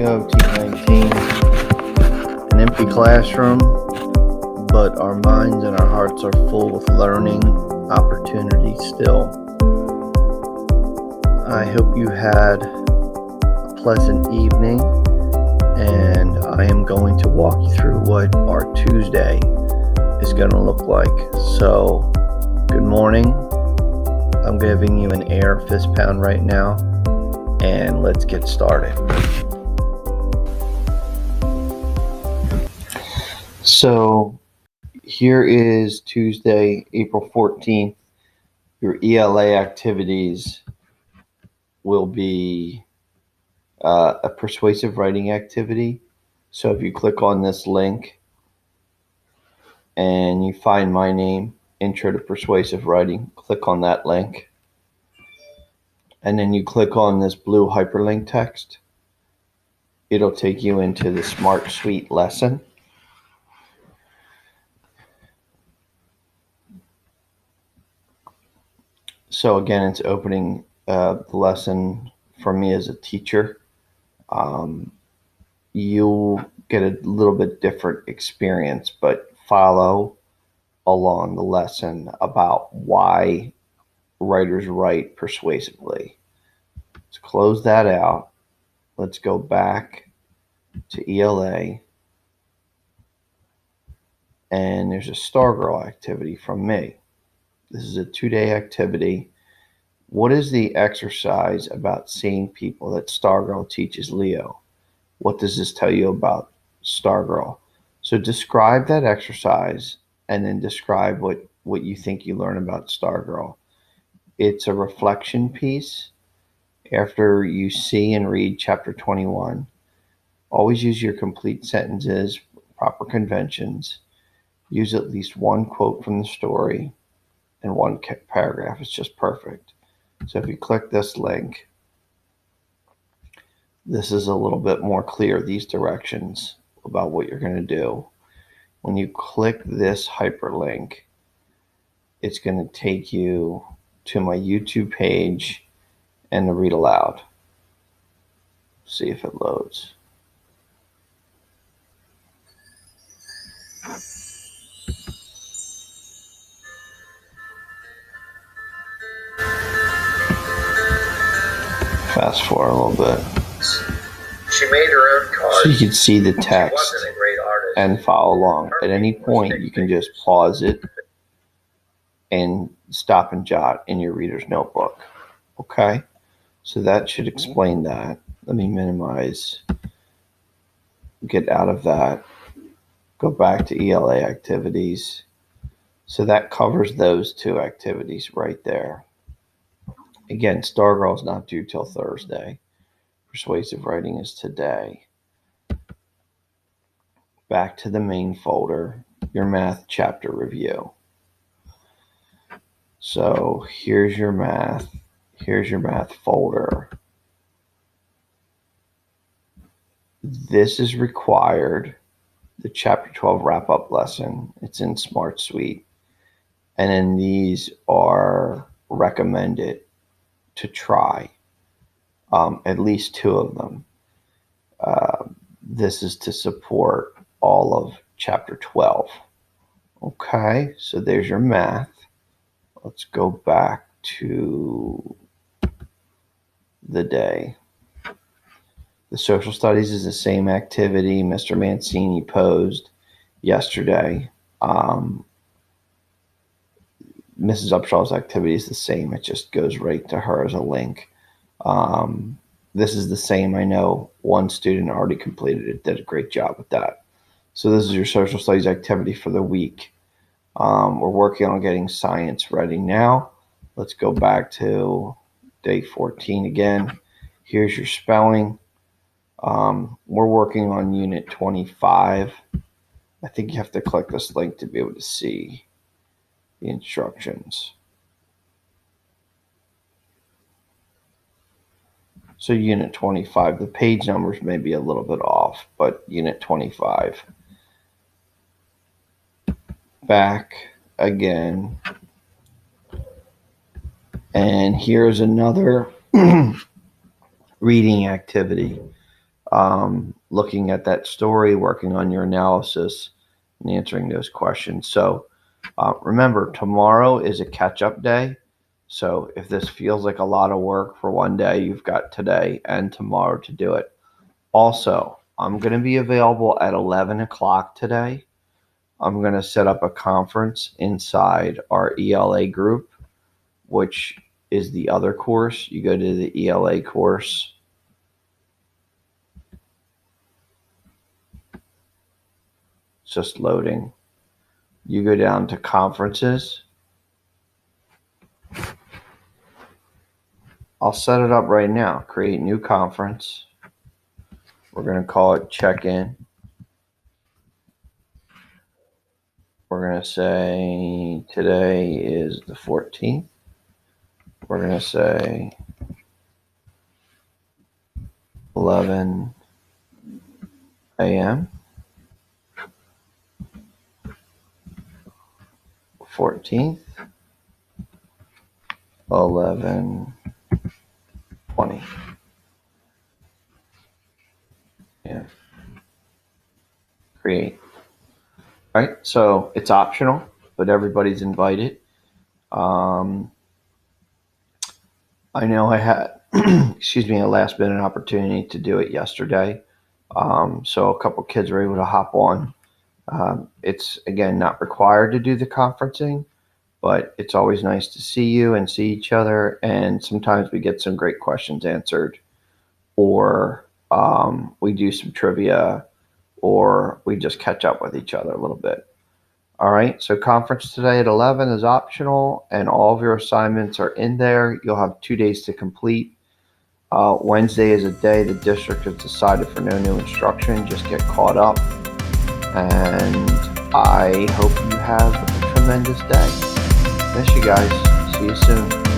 go, T19. An empty classroom, but our minds and our hearts are full with learning opportunities still. I hope you had a pleasant evening, and I am going to walk you through what our Tuesday is going to look like. So, good morning. I'm giving you an air fist pound right now, and let's get started. So, here is Tuesday, April 14th. Your ELA activities will be a persuasive writing activity. So if you click on this link and you find my name, Intro to Persuasive Writing, click on that link. And then you click on this blue hyperlink text. It'll take you into the Smart Suite lesson. So again, it's opening the lesson for me as a teacher. You'll get a little bit different experience, but follow along the lesson about why writers write persuasively. Let's close that out. Let's go back to ELA. And there's a Stargirl activity from me. This is a 2-day activity. What is the exercise about seeing people that Stargirl teaches Leo? What does this tell you about Stargirl? So describe that exercise and then describe what you think you learn about Stargirl. It's a reflection piece. After you see and read chapter 21, always use your complete sentences, proper conventions. Use at least one quote from the story and one paragraph. It's just perfect. So if you click this link, this is a little bit more clear, these directions about what you're going to do. When you click this hyperlink, it's going to take you to my YouTube page and the read aloud. See if it loads. Fast forward a little bit. She made her own cards. So you can see the text She wasn't a great artist. and follow along. At any point, you can just pause it and stop and jot in your reader's notebook. Okay? So that should explain that. Let me minimize. Get out of that. Go back to ELA activities. So that covers those two activities right there. Again, Stargirl is not due till Thursday. Persuasive writing is today. Back to the main folder, your math chapter review. So here's your math. Here's your math folder. This is required. The chapter 12 wrap-up lesson. It's in Smart Suite. And then these are recommended to try. At least 2 of them. This is to support all of chapter 12. Okay, so there's your math. Let's go back to the day. The social studies is the same activity Mr. Mancini posed yesterday. Mrs. Upshaw's activity is the same. It just goes right to her as a link. This is the same. I know one student already completed it, did a great job with that. So this is your social studies activity for the week. We're working on getting science ready now. Let's go back to day 14 again. Here's your spelling. We're working on unit 25. I think you have to click this link to be able to see the instructions. So unit 25, the page numbers may be a little bit off, but unit 25. Back again. And here's another reading activity. looking at that story, working on your analysis, and answering those questions. So remember, tomorrow is a catch-up day. So if this feels like a lot of work for one day, you've got today and tomorrow to do it. Also, I'm going to be available at 11 o'clock today. I'm going to set up a conference inside our ELA group, which is the other course. You go to the ELA course. It's just loading. You go down to conferences. I'll set it up right now. Create new conference. We're going to call it check-in. We're going to say today is the 14th. We're going to say 11 a.m. 14th, 11:20. Yeah. Create. All right. So it's optional, but everybody's invited. I know I had, excuse me, a last minute opportunity to do it yesterday. So a couple kids were able to hop on. It's, again, not required to do the conferencing, but it's always nice to see you and see each other. And sometimes we get some great questions answered, or we do some trivia, or we just catch up with each other a little bit. All right, so conference today at 11 is optional, and all of your assignments are in there. You'll have 2 days to complete. Wednesday is a day the district has decided for no new instruction. Just get caught up, and I hope you have a tremendous day. Miss you guys. See you soon.